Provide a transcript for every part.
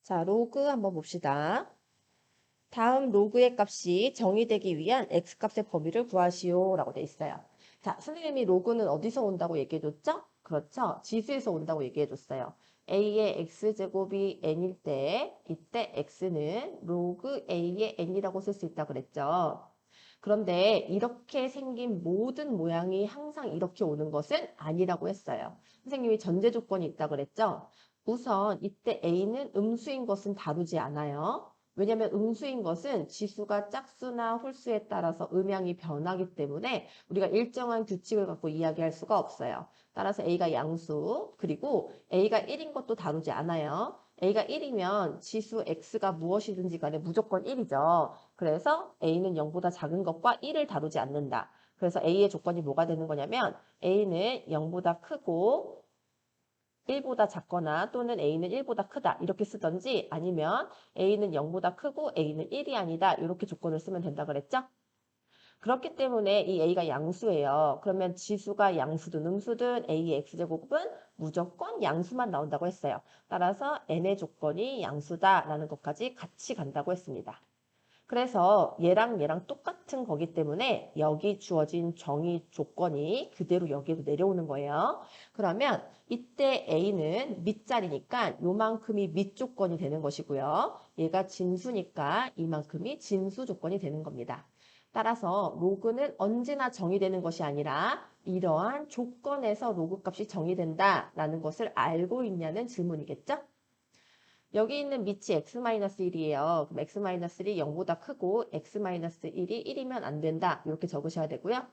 자, 로그 한번 봅시다. 다음 로그의 값이 정의되기 위한 x값의 범위를 구하시오 라고 돼 있어요. 자, 선생님이 로그는 어디서 온다고 얘기해 줬죠? 그렇죠. 지수에서 온다고 얘기해 줬어요. a의 x제곱이 n일 때 이때 x는 로그 a의 n이라고 쓸 수 있다고 그랬죠. 그런데 이렇게 생긴 모든 모양이 항상 이렇게 오는 것은 아니라고 했어요. 선생님이 전제 조건이 있다고 그랬죠. 우선 이때 a는 음수인 것은 다루지 않아요. 왜냐하면 음수인 것은 지수가 짝수나 홀수에 따라서 음양이 변하기 때문에 우리가 일정한 규칙을 갖고 이야기할 수가 없어요. 따라서 A가 양수, 그리고 A가 1인 것도 다루지 않아요. A가 1이면 지수 X가 무엇이든지 간에 무조건 1이죠. 그래서 A는 0보다 작은 것과 1을 다루지 않는다. 그래서 A의 조건이 뭐가 되는 거냐면 A는 0보다 크고 1보다 작거나 또는 A는 1보다 크다 이렇게 쓰던지 아니면 A는 0보다 크고 A는 1이 아니다 이렇게 조건을 쓰면 된다 그랬죠? 그렇기 때문에 이 A가 양수예요. 그러면 지수가 양수든 음수든 A의 X제곱은 무조건 양수만 나온다고 했어요. 따라서 N의 조건이 양수다라는 것까지 같이 간다고 했습니다. 그래서 얘랑 얘랑 똑같은 거기 때문에 여기 주어진 정의 조건이 그대로 여기로 내려오는 거예요. 그러면 이때 A는 밑자리니까 요만큼이 밑조건이 되는 것이고요. 얘가 진수니까 이만큼이 진수 조건이 되는 겁니다. 따라서 로그는 언제나 정의되는 것이 아니라 이러한 조건에서 로그 값이 정의된다라는 것을 알고 있냐는 질문이겠죠? 여기 있는 밑이 x-1이에요. 그럼 x-1이 0보다 크고 x-1이 1이면 안 된다. 이렇게 적으셔야 되고요.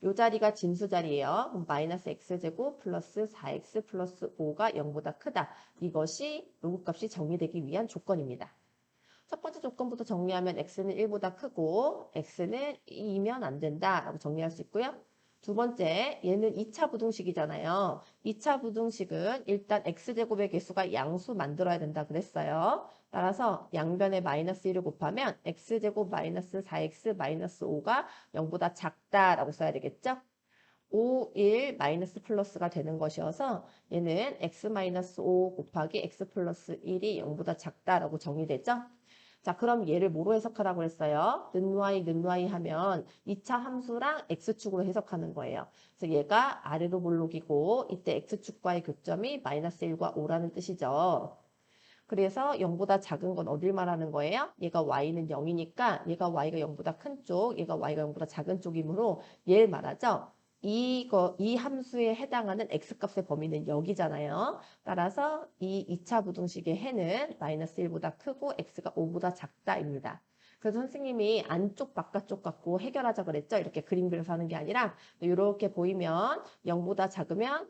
이 자리가 진수 자리예요. 그럼 마이너스 x제곱 플러스 4x 플러스 5가 0보다 크다. 이것이 로그 값이 정의되기 위한 조건입니다. 첫 번째 조건부터 정리하면 x는 1보다 크고 x는 2면 안 된다라고 정리할 수 있고요. 두 번째, 얘는 2차 부등식이잖아요. 2차 부등식은 일단 x제곱의 개수가 양수 만들어야 된다 그랬어요. 따라서 양변에 마이너스 1을 곱하면 x제곱 마이너스 4x 마이너스 5가 0보다 작다라고 써야 되겠죠? 5, 1 마이너스 플러스가 되는 것이어서 얘는 x 마이너스 5 곱하기 x 플러스 1이 0보다 작다라고 정의되죠? 자, 그럼 얘를 뭐로 해석하라고 했어요? 는 y 하면 2차 함수랑 x축으로 해석하는 거예요. 그래서 얘가 아래로 볼록이고 이때 x축과의 교점이 마이너스 1과 5라는 뜻이죠. 그래서 0보다 작은 건 어딜 말하는 거예요? 얘가 y는 0이니까 얘가 y가 0보다 큰 쪽, 얘가 y가 0보다 작은 쪽이므로 얘를 말하죠. 이 함수에 해당하는 x값의 범위는 여기잖아요. 따라서 이 2차 부등식의 해는 마이너스 1보다 크고 x가 5보다 작다입니다. 그래서 선생님이 안쪽 바깥쪽 갖고 해결하자 그랬죠. 이렇게 그림 그려서 하는 게 아니라 이렇게 보이면 0보다 작으면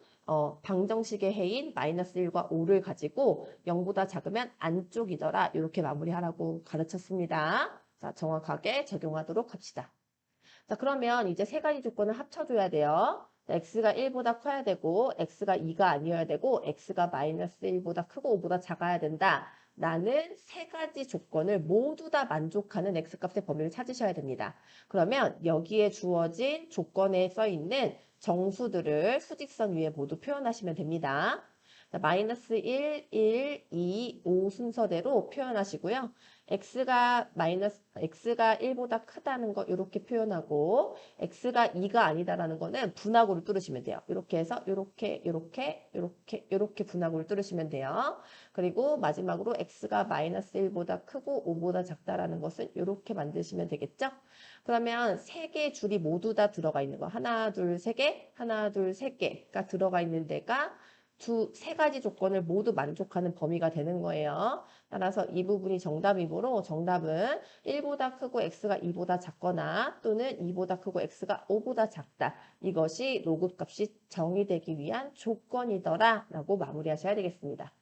방정식의 해인 마이너스 1과 5를 가지고 0보다 작으면 안쪽이더라. 이렇게 마무리하라고 가르쳤습니다. 자, 정확하게 적용하도록 합시다. 자, 그러면 이제 세 가지 조건을 합쳐줘야 돼요. x가 1보다 커야 되고, x가 2가 아니어야 되고, x가 마이너스 1보다 크고 5보다 작아야 된다. 라는 세 가지 조건을 모두 다 만족하는 x값의 범위를 찾으셔야 됩니다. 그러면 여기에 주어진 조건에 써있는 정수들을 수직선 위에 모두 표현하시면 됩니다. 자, 마이너스 1, 2, 5 순서대로 표현하시고요. x가 1보다 크다는 거 이렇게 표현하고 x가 2가 아니다라는 거는 분하고를 뚫으시면 돼요. 이렇게 해서 이렇게 분하고를 뚫으시면 돼요. 그리고 마지막으로 x가 마이너스 1보다 크고 5보다 작다라는 것은 이렇게 만드시면 되겠죠? 그러면 세 개의 줄이 모두 다 들어가 있는 거. 하나, 둘, 세 개, 하나, 둘, 세 개가 들어가 있는 데가 세 가지 조건을 모두 만족하는 범위가 되는 거예요. 따라서 이 부분이 정답이므로 정답은 1보다 크고 x가 2보다 작거나 또는 2보다 크고 x가 5보다 작다. 이것이 로그 값이 정의되기 위한 조건이더라 라고 마무리하셔야 되겠습니다.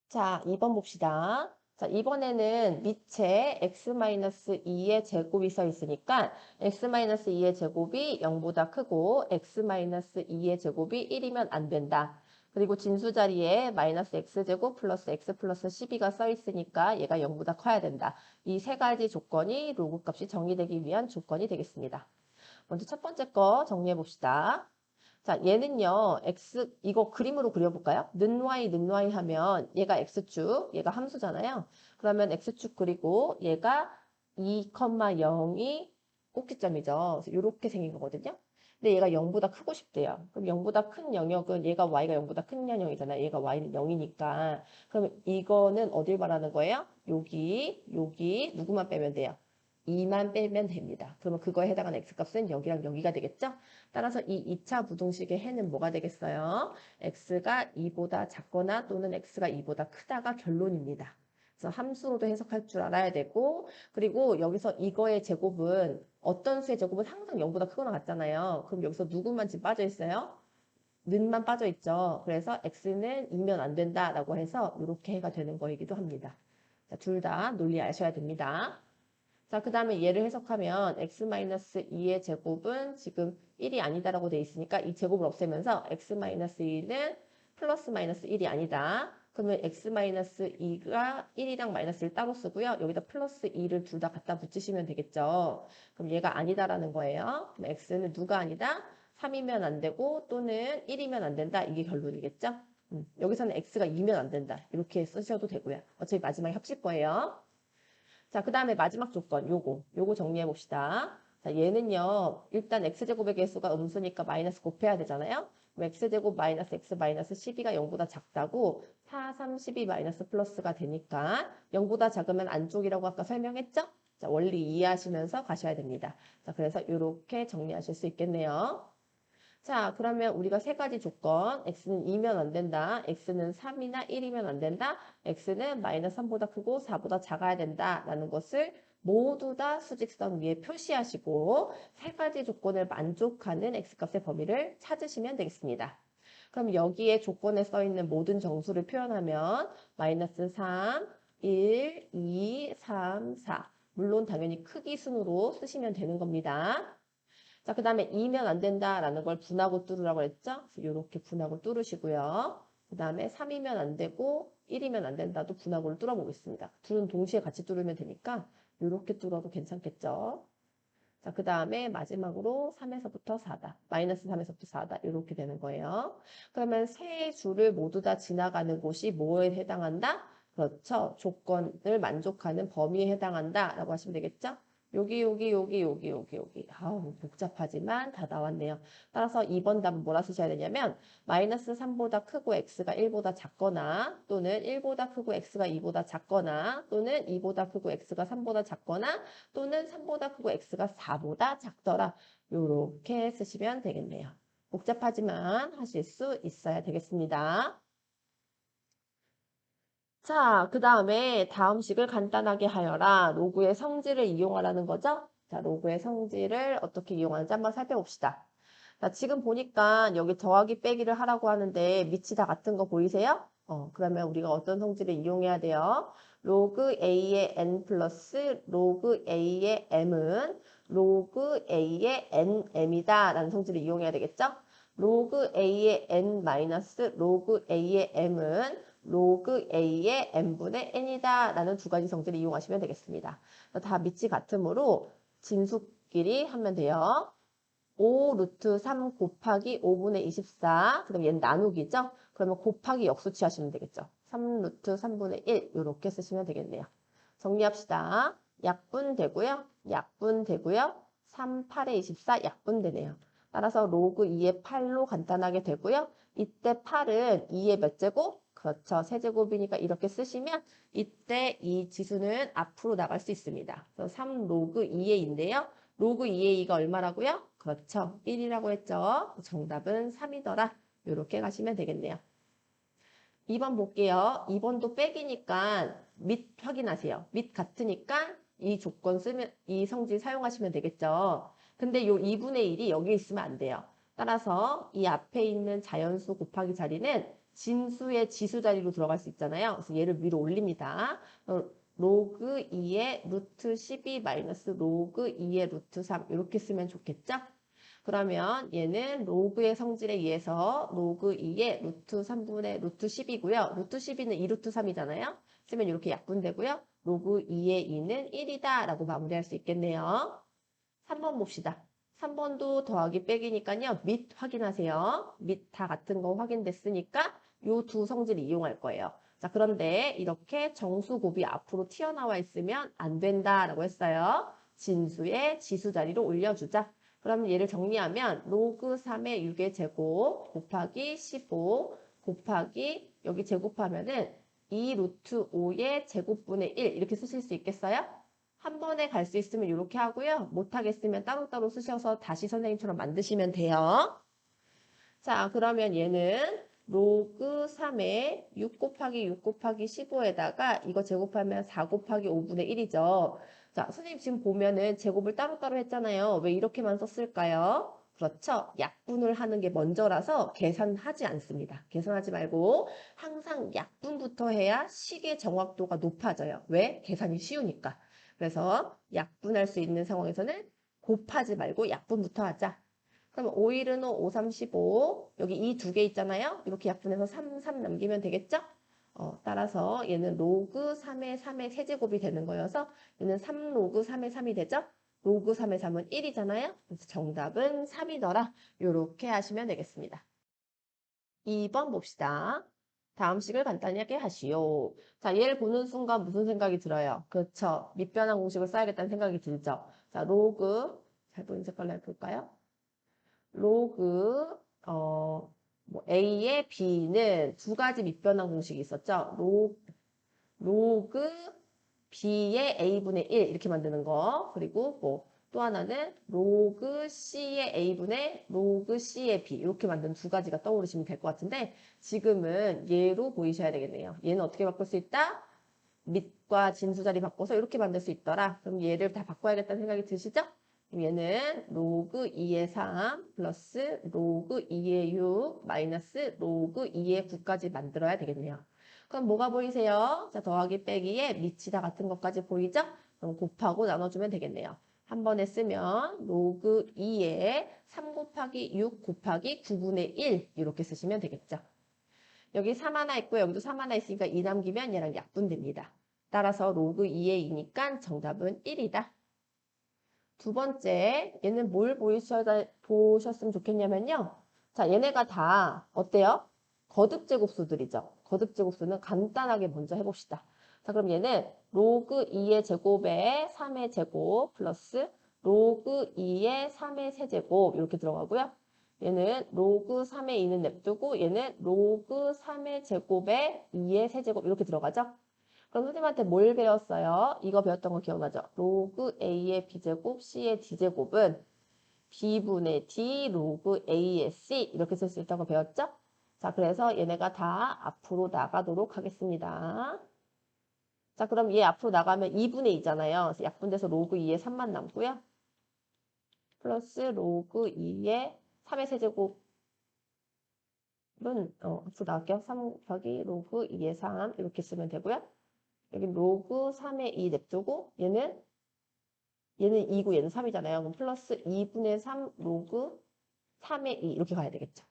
자, 2번 봅시다. 자, 이번에는 밑에 x-2의 제곱이 써 있으니까 x-2의 제곱이 0보다 크고 x-2의 제곱이 1이면 안 된다. 그리고 진수 자리에 마이너스 x제곱 플러스 x 플러스 12가 써 있으니까 얘가 0보다 커야 된다. 이 세 가지 조건이 로그 값이 정의되기 위한 조건이 되겠습니다. 먼저 첫 번째 거 정리해 봅시다. 자, 얘는요, x, 이거 그림으로 그려볼까요? 는 y 하면 얘가 x축, 얘가 함수잖아요. 그러면 x축 그리고 얘가 2, 0이 꼭지점이죠. 그래서 이렇게 생긴 거거든요. 근데 얘가 0보다 크고 싶대요. 그럼 0보다 큰 영역은 얘가 y가 0보다 큰 영역이잖아요. 얘가 y는 0이니까. 그럼 이거는 어딜 말하는 거예요? 여기 누구만 빼면 돼요? 2만 빼면 됩니다. 그러면 그거에 해당하는 x값은 여기랑 여기가 되겠죠? 따라서 이 2차 부등식의 해는 뭐가 되겠어요? x가 2보다 작거나 또는 x가 2보다 크다가 결론입니다. 그래서 함수로도 해석할 줄 알아야 되고 그리고 여기서 이거의 제곱은 어떤 수의 제곱은 항상 0보다 크거나 같잖아요. 그럼 여기서 누구만 지금 빠져 있어요? 는만 빠져 있죠. 그래서 x는 2면 안 된다라고 해서 이렇게 해가 되는 거이기도 합니다. 둘 다 논리 아셔야 됩니다. 자, 그 다음에 얘를 해석하면 x-2의 제곱은 지금 1이 아니다라고 돼 있으니까 이 제곱을 없애면서 x-2는 플러스 마이너스 1이 아니다. 그러면 x-2가 1이랑 마이너스 1 따로 쓰고요. 여기다 플러스 2를 둘 다 갖다 붙이시면 되겠죠. 그럼 얘가 아니다라는 거예요. 그럼 x는 누가 아니다? 3이면 안 되고 또는 1이면 안 된다. 이게 결론이겠죠? 여기서는 x가 2면 안 된다. 이렇게 쓰셔도 되고요. 어차피 마지막에 합칠 거예요. 자, 그 다음에 마지막 조건, 요거 정리해 봅시다. 자, 얘는요, 일단 x제곱의 개수가 음수니까 마이너스 곱해야 되잖아요. 그럼 x제곱 마이너스 x 마이너스 12가 0보다 작다고 4, 3, 12 마이너스 플러스가 되니까 0보다 작으면 안쪽이라고 아까 설명했죠? 자, 원리 이해하시면서 가셔야 됩니다. 자, 그래서 이렇게 정리하실 수 있겠네요. 자, 그러면 우리가 세 가지 조건, x는 2면 안 된다, x는 3이나 1이면 안 된다, x는 마이너스 3보다 크고 4보다 작아야 된다 라는 것을 모두 다 수직선 위에 표시하시고 세 가지 조건을 만족하는 x값의 범위를 찾으시면 되겠습니다. 그럼 여기에 조건에 써 있는 모든 정수를 표현하면 마이너스 3, 1, 2, 3, 4 물론 당연히 크기 순으로 쓰시면 되는 겁니다. 자, 그 다음에 2면 안 된다라는 걸 분하고 뚫으라고 했죠? 이렇게 분하고 뚫으시고요. 그 다음에 3이면 안 되고 1이면 안 된다도 분하고를 뚫어보겠습니다. 둘은 동시에 같이 뚫으면 되니까 이렇게 뚫어도 괜찮겠죠? 자, 그 다음에 마지막으로 3에서부터 4다. 마이너스 3에서부터 4다. 이렇게 되는 거예요. 그러면 세 줄을 모두 다 지나가는 곳이 뭐에 해당한다? 그렇죠. 조건을 만족하는 범위에 해당한다라고 하시면 되겠죠? 여기. 아우, 복잡하지만 다 나왔네요. 따라서 2번 답은 뭐라 쓰셔야 되냐면 마이너스 3보다 크고 x가 1보다 작거나 또는 1보다 크고 x가 2보다 작거나 또는 2보다 크고 x가 3보다 작거나 또는 3보다 크고 x가 4보다 작더라. 이렇게 쓰시면 되겠네요. 복잡하지만 하실 수 있어야 되겠습니다. 자, 그 다음에 다음 식을 간단하게 하여라. 로그의 성질을 이용하라는 거죠? 자, 로그의 성질을 어떻게 이용하는지 한번 살펴봅시다. 자, 지금 보니까 여기 더하기 빼기를 하라고 하는데 밑이 다 같은 거 보이세요? 그러면 우리가 어떤 성질을 이용해야 돼요? 로그 A의 n 플러스 로그 A의 m은 로그 A의 nm이다 라는 성질을 이용해야 되겠죠? 로그 A의 n 마이너스 로그 A의 m은 로그 A의 n분의 n이다 라는 두 가지 성질을 이용하시면 되겠습니다. 다 밑이 같으므로 진수끼리 하면 돼요. 5 루트 3 곱하기 5분의 24. 그럼 얘는 나누기죠? 그러면 곱하기 역수치 하시면 되겠죠? 3 루트 3분의 1 이렇게 쓰시면 되겠네요. 정리합시다. 약분 되고요. 약분 되고요. 3, 8에 24 약분 되네요. 따라서 로그 2의 8로 간단하게 되고요. 이때 8은 2의 몇 제곱? 그렇죠. 세제곱이니까 이렇게 쓰시면 이때 이 지수는 앞으로 나갈 수 있습니다. 그래서 3 로그 2의인데요. 로그 2의 2가 얼마라고요? 그렇죠. 1이라고 했죠. 정답은 3이더라. 이렇게 가시면 되겠네요. 2번 볼게요. 2번도 빼기니까 밑 확인하세요. 밑 같으니까 이 조건 쓰면 이 성질 사용하시면 되겠죠. 근데 요 2분의 1이 여기 있으면 안 돼요. 따라서 이 앞에 있는 자연수 곱하기 자리는 진수의 지수 자리로 들어갈 수 있잖아요. 그래서 얘를 위로 올립니다. 로그 2의 루트 12 마이너스 로그 2의 루트 3 이렇게 쓰면 좋겠죠? 그러면 얘는 로그의 성질에 의해서 로그 2의 루트 3분의 루트 10이고요. 루트 12는 2루트 3이잖아요. 쓰면 이렇게 약분되고요. 로그 2의 2는 1이다 라고 마무리할 수 있겠네요. 3번 봅시다. 3번도 더하기 빼기니까요. 밑 확인하세요. 밑 다 같은 거 확인됐으니까 요 두 성질 이용할 거예요. 자, 그런데 이렇게 정수 곱이 앞으로 튀어나와 있으면 안 된다라고 했어요. 진수의 지수 자리로 올려주자. 그럼 얘를 정리하면 로그 3의 6의 제곱 곱하기 15 곱하기 여기 제곱하면은 2 루트 5의 제곱분의 1 이렇게 쓰실 수 있겠어요? 한 번에 갈 수 있으면 이렇게 하고요. 못하겠으면 따로따로 쓰셔서 다시 선생님처럼 만드시면 돼요. 자, 그러면 얘는 로그 3에 6 곱하기 6 곱하기 15에다가 이거 제곱하면 4 곱하기 5분의 1이죠. 자, 선생님 지금 보면은 제곱을 따로따로 했잖아요. 왜 이렇게만 썼을까요? 그렇죠. 약분을 하는 게 먼저라서 계산하지 않습니다. 계산하지 말고 항상 약분부터 해야 식의 정확도가 높아져요. 왜? 계산이 쉬우니까. 그래서 약분할 수 있는 상황에서는 곱하지 말고 약분부터 하자. 그럼 5일은 5, 3, 15. 여기 이 두 개 있잖아요. 이렇게 약분해서 3, 3 남기면 되겠죠? 따라서 얘는 로그 3의 3의 세제곱이 되는 거여서 얘는 3 로그 3의 3이 되죠? 로그 3의 3은 1이잖아요. 그래서 정답은 3이더라. 이렇게 하시면 되겠습니다. 2번 봅시다. 다음 식을 간단하게 하시오. 자, 얘를 보는 순간 무슨 생각이 들어요? 그렇죠. 밑변환 공식을 써야겠다는 생각이 들죠. 자, 로그, 잘 보이는 색깔로 해볼까요? 로그 뭐 A의 B는 두 가지 밑변환 공식이 있었죠. 로그 B의 A분의 1 이렇게 만드는 거. 그리고 뭐 또 하나는 로그 C의 A분의 로그 C의 B 이렇게 만드는 두 가지가 떠오르시면 될 것 같은데 지금은 얘로 보이셔야 되겠네요. 얘는 어떻게 바꿀 수 있다? 밑과 진수 자리 바꿔서 이렇게 만들 수 있더라. 그럼 얘를 다 바꿔야겠다는 생각이 드시죠? 그럼 얘는 로그 2의 3 플러스 로그 2의 6 마이너스 로그 2의 9까지 만들어야 되겠네요. 그럼 뭐가 보이세요? 자, 더하기 빼기에 밑이 다 같은 것까지 보이죠? 그럼 곱하고 나눠주면 되겠네요. 한 번에 쓰면 로그 2에 3 곱하기 6 곱하기 9분의 1 이렇게 쓰시면 되겠죠. 여기 3 하나 있고 여기도 3 하나 있으니까 2 남기면 얘랑 약분됩니다. 따라서 로그 2의 2니까 정답은 1이다. 두 번째, 얘는 뭘 보셨으면 좋겠냐면요. 자, 얘네가 다 어때요? 거듭제곱수들이죠. 거듭제곱수는 간단하게 먼저 해봅시다. 자, 그럼 얘는 로그 2의 제곱에 3의 제곱 플러스 로그 2의 3의 세제곱 이렇게 들어가고요. 얘는 로그 3의 2는 냅두고 얘는 로그 3의 제곱에 2의 세제곱 이렇게 들어가죠. 그럼 선생님한테 뭘 배웠어요? 이거 배웠던 거 기억나죠? 로그 A의 B제곱, C의 D제곱은 B분의 D 로그 A의 C 이렇게 쓸 수 있다고 배웠죠? 자, 그래서 얘네가 다 앞으로 나가도록 하겠습니다. 자, 그럼 얘 앞으로 나가면 2분의 2잖아요. 그래서 약분돼서 로그 2의 3만 남고요. 플러스 로그 2의 3의 세제곱은 앞으로 나갈게요. 3 곱하기 로그 2의 3 이렇게 쓰면 되고요. 여기 로그 3의 2 냅두고 얘는 2고 얘는 3이잖아요. 그럼 플러스 2분의 3 로그 3의 2 이렇게 가야 되겠죠.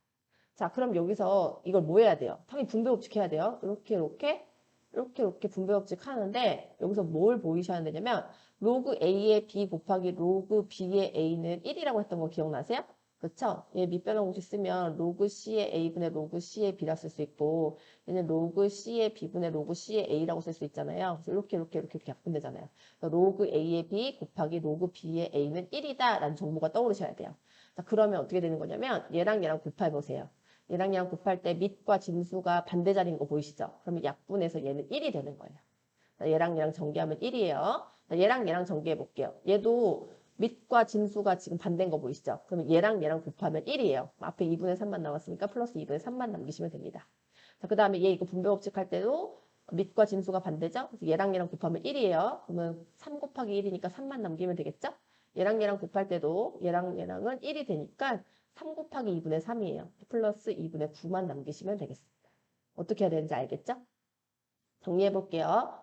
자, 그럼 여기서 이걸 뭐 해야 돼요? 당연히 분배법칙 해야 돼요. 이렇게 분배법칙 하는데 여기서 뭘 보이셔야 되냐면 로그 A의 B 곱하기 로그 B의 A는 1이라고 했던 거 기억나세요? 그렇죠? 얘 밑변환 공식 쓰면 로그 C의 A분의 로그 C의 B라 쓸 수 있고 얘는 로그 C의 B분의 로그 C의 A라고 쓸 수 있잖아요. 그래서 이렇게 약분되잖아요. 로그 A의 B 곱하기 로그 B의 A는 1이다 라는 정보가 떠오르셔야 돼요. 자, 그러면 어떻게 되는 거냐면 얘랑 곱해보세요. 얘랑 곱할 때 밑과 진수가 반대 자리인 거 보이시죠? 그러면 약분해서 얘는 1이 되는 거예요. 얘랑 전개하면 1이에요. 얘랑 전개해 볼게요. 얘도 밑과 진수가 지금 반대인 거 보이시죠? 그러면 얘랑 곱하면 1이에요. 앞에 2분의 3만 나왔으니까 플러스 2분의 3만 남기시면 됩니다. 자, 그 다음에 얘 이거 분배법칙 할 때도 밑과 진수가 반대죠? 그래서 얘랑 곱하면 1이에요. 그러면 3 곱하기 1이니까 3만 남기면 되겠죠? 얘랑 곱할 때도 얘랑은 1이 되니까 3 곱하기 2분의 3이에요. 플러스 2분의 9만 남기시면 되겠습니다. 어떻게 해야 되는지 알겠죠? 정리해 볼게요.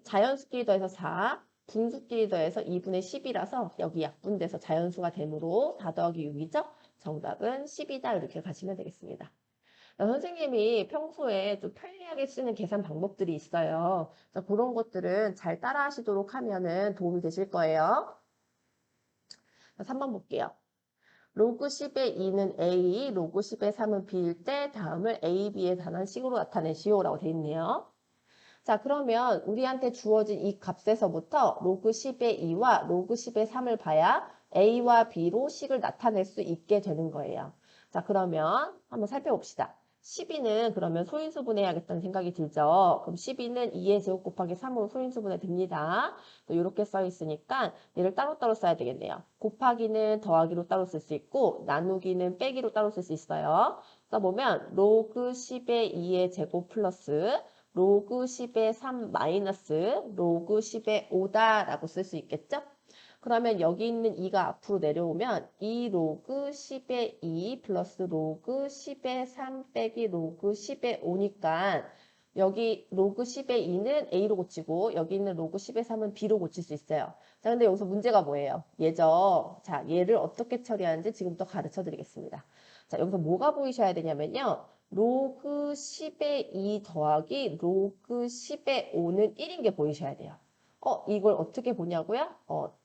자연수끼리 더해서 4, 분수끼리 더해서 2분의 10이라서 여기 약분돼서 자연수가 되므로 4 더하기 6이죠? 정답은 10이다. 이렇게 가시면 되겠습니다. 선생님이 평소에 좀 편리하게 쓰는 계산 방법들이 있어요. 그런 것들은 잘 따라 하시도록 하면 도움이 되실 거예요. 3번 볼게요. 로그 10의 2는 A, 로그 10의 3은 B일 때 다음을 A, B의 단원식으로 나타내시오라고 돼 있네요. 자, 그러면 우리한테 주어진 이 값에서부터 로그 10의 2와 로그 10의 3을 봐야 A와 B로 식을 나타낼 수 있게 되는 거예요. 자, 그러면 한번 살펴봅시다. 12는 그러면 소인수분해야겠다는 생각이 들죠. 그럼 12는 2의 제곱 곱하기 3으로 소인수분해 됩니다. 또 이렇게 써 있으니까 얘를 따로따로 써야 되겠네요. 곱하기는 더하기로 따로 쓸 수 있고 나누기는 빼기로 따로 쓸 수 있어요. 써보면 로그 10의 2의 제곱 플러스 로그 10의 3 마이너스 로그 10의 5다라고 쓸 수 있겠죠? 그러면 여기 있는 2가 앞으로 내려오면 2 로그 10의 2 플러스 로그 10의 3 빼기 로그 10의 5니까 여기 로그 10의 2는 A로 고치고 여기 있는 로그 10의 3은 B로 고칠 수 있어요. 자, 근데 여기서 문제가 뭐예요? 얘죠. 자, 얘를 어떻게 처리하는지 지금부터 가르쳐 드리겠습니다. 자, 여기서 뭐가 보이셔야 되냐면요. 로그 10의 2 더하기 로그 10의 5는 1인 게 보이셔야 돼요. 이걸 어떻게 보냐고요?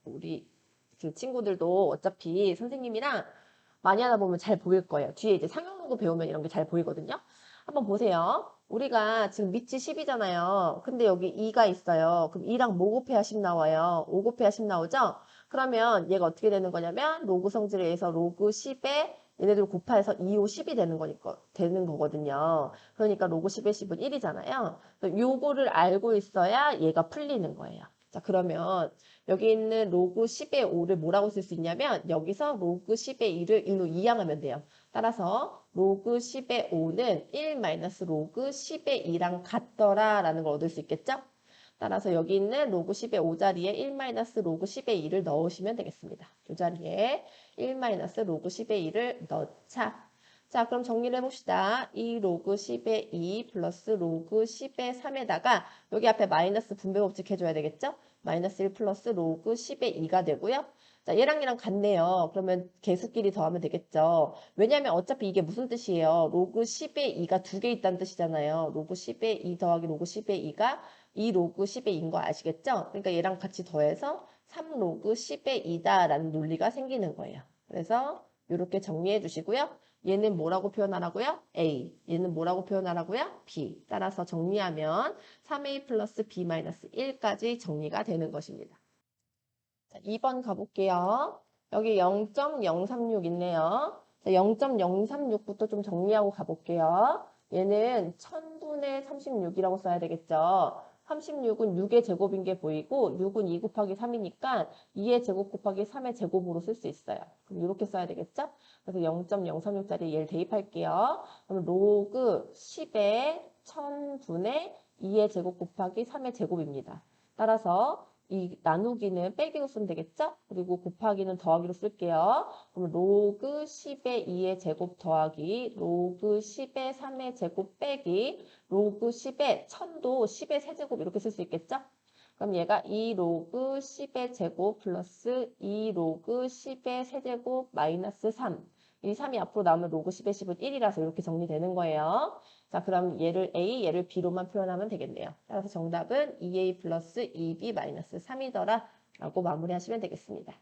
우리 그 친구들도 어차피 선생님이랑 많이 하다 보면 잘 보일 거예요. 뒤에 이제 상용로그 배우면 이런 게 잘 보이거든요. 한번 보세요. 우리가 지금 밑이 10이잖아요. 근데 여기 2가 있어요. 그럼 2랑 뭐 곱해야 10 나와요? 5 곱해야 10 나오죠? 그러면 얘가 어떻게 되는 거냐면 로그 성질에 의해서 로그 10에 얘네들 곱해서 2, 5, 10이 되는 거거든요. 그러니까 로그 10의 10은 1이잖아요. 요거를 알고 있어야 얘가 풀리는 거예요. 자, 그러면 여기 있는 로그 10의 5를 뭐라고 쓸 수 있냐면 여기서 로그 10의 2를 1로 이항하면 돼요. 따라서 로그 10의 5는 1 마이너스 로그 10의 2랑 같더라 라는 걸 얻을 수 있겠죠? 따라서 여기 있는 로그 10의 5 자리에 1 마이너스 로그 10의 2를 넣으시면 되겠습니다. 이 자리에 1 마이너스 로그 10의 2를 넣자. 자, 그럼 정리를 해봅시다. 이 로그 10의 2 플러스 로그 10의 3에다가 여기 앞에 마이너스 분배 법칙 해줘야 되겠죠? 마이너스 1 플러스 로그 10의 2가 되고요. 자, 얘랑 같네요. 그러면 개수끼리 더하면 되겠죠. 왜냐하면 어차피 이게 무슨 뜻이에요? 로그 10의 2가 두 개 있다는 뜻이잖아요. 로그 10의 2 더하기 로그 10의 2가 2 로그 10의 2인 거 아시겠죠? 그러니까 얘랑 같이 더해서 3 로그 10의 2다라는 논리가 생기는 거예요. 그래서 이렇게 정리해 주시고요. 얘는 뭐라고 표현하라고요? A. 얘는 뭐라고 표현하라고요? B. 따라서 정리하면 3A 플러스 B 마이너스 1까지 정리가 되는 것입니다. 자, 2번 가볼게요. 여기 0.036 있네요. 자, 0.036부터 좀 정리하고 가볼게요. 얘는 1000분의 36이라고 써야 되겠죠. 36은 6의 제곱인 게 보이고 6은 2 곱하기 3이니까 2의 제곱 곱하기 3의 제곱으로 쓸 수 있어요. 그럼 이렇게 써야 되겠죠? 그래서 0.036짜리 얘를 대입할게요. 그럼 로그 10의 1000분의 2의 제곱 곱하기 3의 제곱입니다. 따라서 이 나누기는 빼기로 쓰면 되겠죠? 그리고 곱하기는 더하기로 쓸게요. 그럼 로그 10의 2의 제곱 더하기 로그 10의 3의 제곱 빼기 로그 10의 1000도 10의 세제곱 이렇게 쓸 수 있겠죠? 그럼 얘가 2 로그 10의 제곱 플러스 2 로그 10의 세제곱 마이너스 3. 이 3이 앞으로 나오면 로그 10의 10은 1이라서 이렇게 정리되는 거예요. 자, 그럼 얘를 A, 얘를 B로만 표현하면 되겠네요. 따라서 정답은 2A 플러스 2B 마이너스 3이더라 라고 마무리하시면 되겠습니다.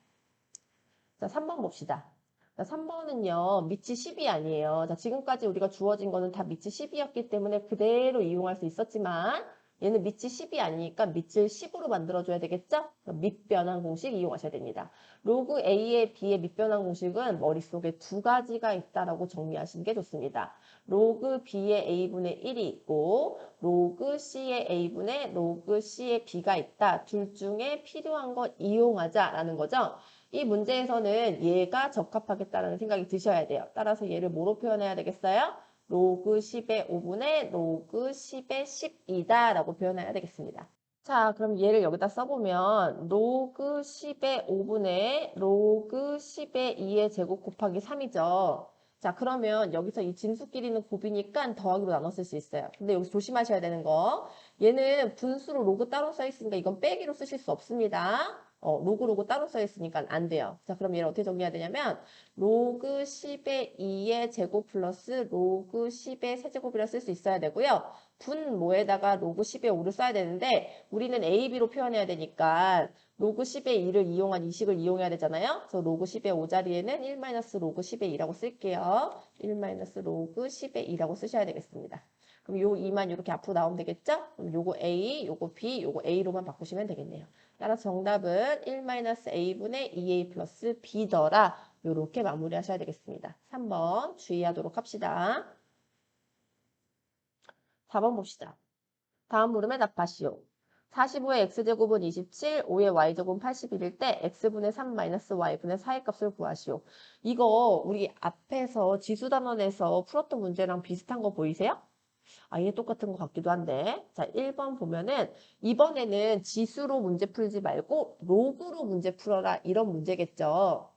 자, 3번 봅시다. 자, 3번은요, 밑이 10이 아니에요. 자, 지금까지 우리가 주어진 거는 다 밑이 10이었기 때문에 그대로 이용할 수 있었지만 얘는 밑이 10이 아니니까 밑을 10으로 만들어줘야 되겠죠? 밑변환 공식 이용하셔야 됩니다. 로그 A의 B의 밑변환 공식은 머릿속에 두 가지가 있다라고 정리하시는 게 좋습니다. 로그 B의 A분의 1이 있고 로그 C의 A분의 로그 C의 B가 있다. 둘 중에 필요한 거 이용하자라는 거죠. 이 문제에서는 얘가 적합하겠다는 생각이 드셔야 돼요. 따라서 얘를 뭐로 표현해야 되겠어요? 로그 10의 5분의 로그 10의 10이다 라고 표현해야 되겠습니다. 자, 그럼 얘를 여기다 써보면 로그 10의 5분의 로그 10의 2의 제곱 곱하기 3이죠. 자, 그러면 여기서 이 진수끼리는 곱이니까 더하기로 나눠 쓸 수 있어요. 근데 여기서 조심하셔야 되는 거. 얘는 분수로 로그 따로 써있으니까 이건 빼기로 쓰실 수 없습니다. 로그 따로 써있으니까 안 돼요. 자, 그럼 얘를 어떻게 정리해야 되냐면 로그 10의 2의 제곱 플러스 로그 10의 세제곱이라 쓸 수 있어야 되고요. 분모에다가 로그 10의 5를 써야 되는데 우리는 a, b로 표현해야 되니까 로그 10의 2를 이용한 이식을 이용해야 되잖아요. 그래서 로그 10의 5 자리에는 1 로그 10의 2라고 쓸게요. 1 로그 10의 2라고 쓰셔야 되겠습니다. 그럼 요 2만 이렇게 앞으로 나오면 되겠죠? 그럼 요거 A, 요거 B, 요거 A로만 바꾸시면 되겠네요. 따라서 정답은 1-A분의 2A 플러스 B더라. 요렇게 마무리하셔야 되겠습니다. 3번 주의하도록 합시다. 4번 봅시다. 다음 물음에 답하시오. 45의 x제곱은 27, 5의 y제곱은 81일 때 x분의 3 마이너스 y분의 4의 값을 구하시오. 이거 우리 앞에서 지수단원에서 풀었던 문제랑 비슷한 거 보이세요? 아예 똑같은 것 같기도 한데. 자, 1번 보면은 이번에는 지수로 문제 풀지 말고 로그로 문제 풀어라 이런 문제겠죠.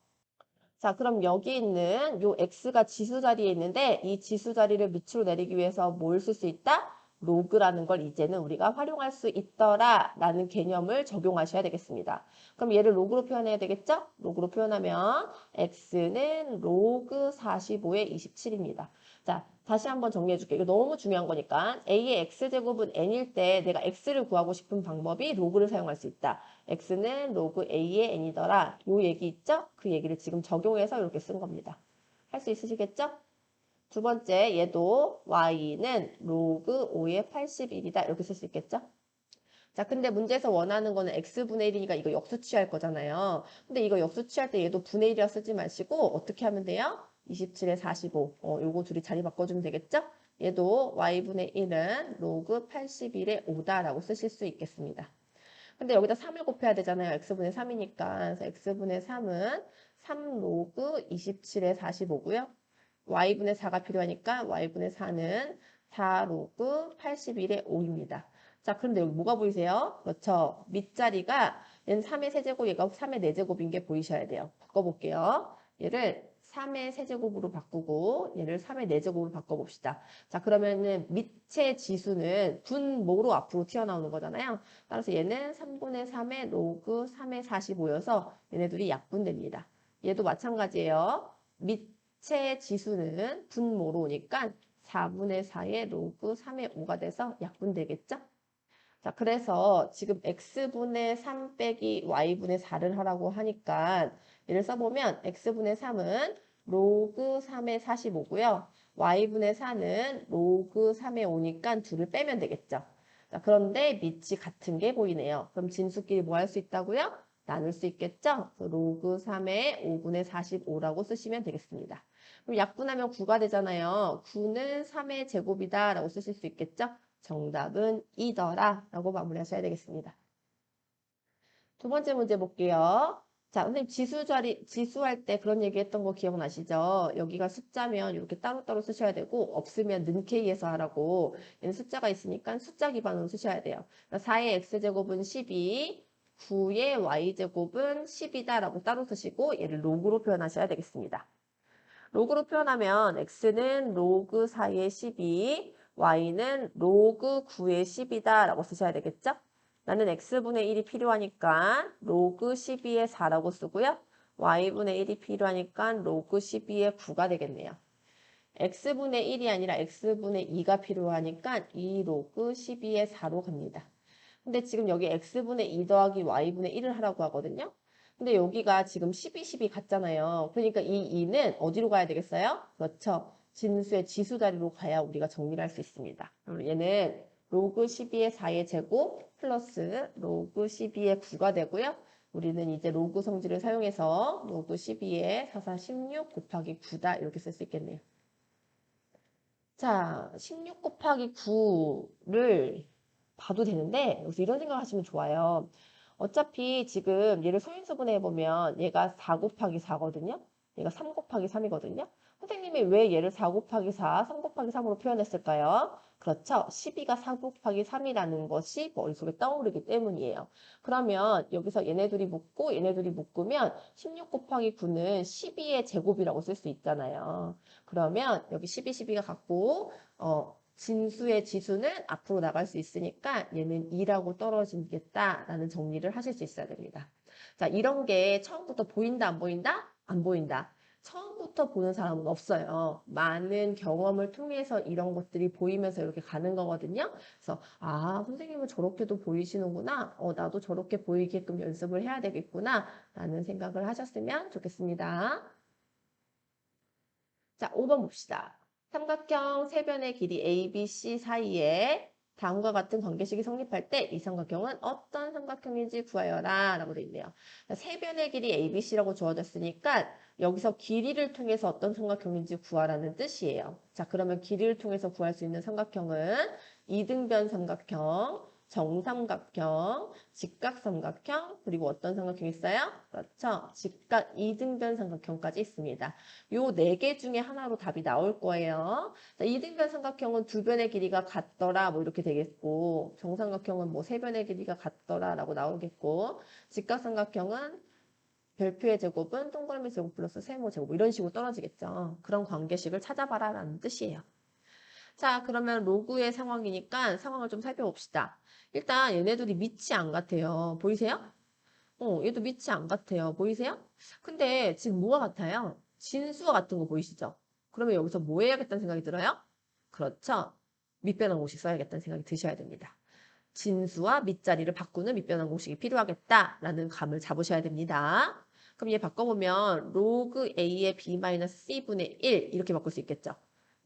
자, 그럼 여기 있는 요 x가 지수 자리에 있는데 이 지수 자리를 밑으로 내리기 위해서 뭘 쓸 수 있다? 로그라는 걸 이제는 우리가 활용할 수 있더라 라는 개념을 적용하셔야 되겠습니다. 그럼 얘를 로그로 표현해야 되겠죠? 로그로 표현하면 x는 로그 45의 27입니다. 자, 다시 한번 정리해 줄게요. 이거 너무 중요한 거니까 a의 x제곱은 n일 때 내가 x를 구하고 싶은 방법이 로그를 사용할 수 있다. x는 로그 a의 n이더라. 요 얘기 있죠? 그 얘기를 지금 적용해서 이렇게 쓴 겁니다. 할 수 있으시겠죠? 두 번째, 얘도 y는 로그 5의 81이다. 이렇게 쓸 수 있겠죠? 자, 근데 문제에서 원하는 거는 x분의 1이니까 이거 역수 취할 거잖아요. 근데 이거 역수 취할 때 얘도 분의 1이라 쓰지 마시고 어떻게 하면 돼요? 27에 45. 요거 둘이 자리 바꿔주면 되겠죠? 얘도 y분의 1은 로그 81의 5다라고 쓰실 수 있겠습니다. 근데 여기다 3을 곱해야 되잖아요. x분의 3이니까. 그래서 x분의 3은 3 로그 27에 45고요. y분의 4가 필요하니까 y분의 4는 4 로그 81의 5입니다. 자, 그런데 여기 뭐가 보이세요? 그렇죠. 밑자리가 얘는 3의 세제곱, 얘가 3의 4제곱인 게 보이셔야 돼요. 바꿔볼게요. 얘를 3의 세제곱으로 바꾸고 얘를 3의 4제곱으로 바꿔봅시다. 자, 그러면은 밑의 지수는 분모로 앞으로 튀어나오는 거잖아요. 따라서 얘는 3분의 3의 로그 3의 45여서 얘네들이 약분됩니다. 얘도 마찬가지예요. 밑의 지수는 분모로 오니까 4분의 4의 로그 3의 5가 돼서 약분되겠죠? 자, 그래서 지금 x분의 3 빼기 y분의 4를 하라고 하니까 얘를 써보면 x분의 3은 로그 3의 45고요. y분의 4는 로그 3의 5니까 둘을 빼면 되겠죠. 자, 그런데 밑이 같은 게 보이네요. 그럼 진수끼리 뭐 할 수 있다고요? 나눌 수 있겠죠? 그래서 로그 3의 5분의 45라고 쓰시면 되겠습니다. 그럼 약분하면 9가 되잖아요. 9는 3의 제곱이다 라고 쓰실 수 있겠죠? 정답은 이더라 라고 마무리하셔야 되겠습니다. 두 번째 문제 볼게요. 자, 선생님 지수할 때 그런 얘기 했던 거 기억나시죠? 여기가 숫자면 이렇게 따로따로 쓰셔야 되고 없으면 는K에서 하라고 얘는 숫자가 있으니까 숫자 기반으로 쓰셔야 돼요. 4의 x제곱은 12, 9의 y제곱은 10이다 라고 따로 쓰시고 얘를 로그로 표현하셔야 되겠습니다. 로그로 표현하면 x는 로그 4의 12, y는 로그 9의 10이다 라고 쓰셔야 되겠죠? 나는 x분의 1이 필요하니까 로그 12의 4라고 쓰고요. y분의 1이 필요하니까 로그 12의 9가 되겠네요. x분의 1이 아니라 x분의 2가 필요하니까 2 로그 12의 4로 갑니다. 근데 지금 여기 x분의 2 더하기 y분의 1을 하라고 하거든요. 근데 여기가 지금 12, 12 같잖아요. 그러니까 이 2는 어디로 가야 되겠어요? 그렇죠. 진수의 지수 자리로 가야 우리가 정리를 할 수 있습니다. 그럼 얘는 로그 12의 4의 제곱 플러스 로그 12의 9가 되고요. 우리는 이제 로그 성질을 사용해서 로그 12의 4, 4, 16 곱하기 9다 이렇게 쓸 수 있겠네요. 자, 16 곱하기 9를 봐도 되는데 여기서 이런 생각 하시면 좋아요. 어차피 지금 얘를 소인수분해 해보면 얘가 4 곱하기 4거든요. 얘가 3 곱하기 3이거든요. 선생님이 왜 얘를 4 곱하기 4, 3 곱하기 3으로 표현했을까요? 그렇죠. 12가 4 곱하기 3이라는 것이 머릿속에 떠오르기 때문이에요. 그러면 여기서 얘네들이 묶고 얘네들이 묶으면 16 곱하기 9는 12의 제곱이라고 쓸 수 있잖아요. 그러면 여기 12, 12가 같고 진수의 지수는 앞으로 나갈 수 있으니까 얘는 2라고 떨어지겠다라는 정리를 하실 수 있어야 됩니다. 자, 이런 게 처음부터 보인다, 안 보인다? 안 보인다. 처음부터 보는 사람은 없어요. 많은 경험을 통해서 이런 것들이 보이면서 이렇게 가는 거거든요. 그래서 아, 선생님은 저렇게도 보이시는구나. 나도 저렇게 보이게끔 연습을 해야 되겠구나. 라는 생각을 하셨으면 좋겠습니다. 자, 5번 봅시다. 삼각형 세 변의 길이 ABC 사이에 다음과 같은 관계식이 성립할 때 이 삼각형은 어떤 삼각형인지 구하여라 라고 되어 있네요. 세 변의 길이 ABC라고 주어졌으니까 여기서 길이를 통해서 어떤 삼각형인지 구하라는 뜻이에요. 자, 그러면 길이를 통해서 구할 수 있는 삼각형은 이등변 삼각형, 정삼각형, 직각삼각형, 그리고 어떤 삼각형이 있어요? 그렇죠. 직각 이등변 삼각형까지 있습니다. 요 네 개 중에 하나로 답이 나올 거예요. 자, 이등변 삼각형은 두 변의 길이가 같더라 뭐 이렇게 되겠고 정삼각형은 뭐 세 변의 길이가 같더라라고 나오겠고 직각삼각형은 별표의 제곱은 동그라미 제곱 플러스 세모 제곱 이런 식으로 떨어지겠죠. 그런 관계식을 찾아봐라라는 뜻이에요. 자, 그러면 로그의 상황이니까 상황을 좀 살펴봅시다. 일단 얘네들이 밑이 안 같아요. 보이세요? 얘도 밑이 안 같아요. 보이세요? 근데 지금 뭐가 같아요? 진수와 같은 거 보이시죠? 그러면 여기서 뭐 해야겠다는 생각이 들어요? 그렇죠. 밑변환 공식 써야겠다는 생각이 드셔야 됩니다. 진수와 밑자리를 바꾸는 밑변환 공식이 필요하겠다라는 감을 잡으셔야 됩니다. 그럼 얘 바꿔보면 로그 A의 B-C분의 1 이렇게 바꿀 수 있겠죠.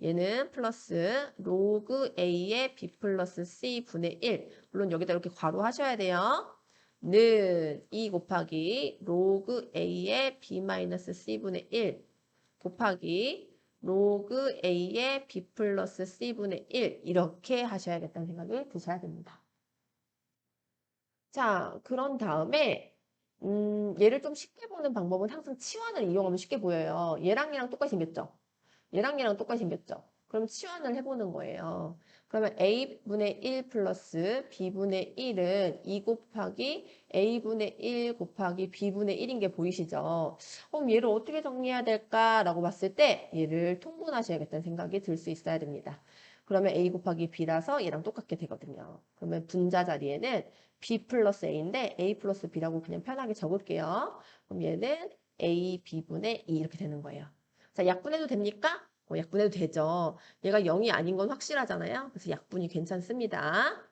얘는 플러스 로그 A의 B 플러스 C분의 1 물론 여기다 이렇게 괄호 하셔야 돼요. 는 2 곱하기 로그 A의 B-C분의 1 곱하기 로그 A의 B 플러스 C분의 1 이렇게 하셔야겠다는 생각이 드셔야 됩니다. 자, 그런 다음에 얘를 좀 쉽게 보는 방법은 항상 치환을 이용하면 쉽게 보여요. 얘랑 똑같이 생겼죠? 얘랑 똑같이 생겼죠? 그럼 치환을 해보는 거예요. 그러면 A분의 1 플러스 B분의 1은 2 곱하기 A분의 1 곱하기 B분의 1인 게 보이시죠? 그럼 얘를 어떻게 정리해야 될까라고 봤을 때 얘를 통분하셔야겠다는 생각이 들 수 있어야 됩니다. 그러면 A 곱하기 B라서 얘랑 똑같게 되거든요. 그러면 분자 자리에는 B 플러스 A인데 A 플러스 B라고 그냥 편하게 적을게요. 그럼 얘는 A, B분의 2 이렇게 되는 거예요. 자, 약분해도 됩니까? 약분해도 되죠. 얘가 0이 아닌 건 확실하잖아요. 그래서 약분이 괜찮습니다.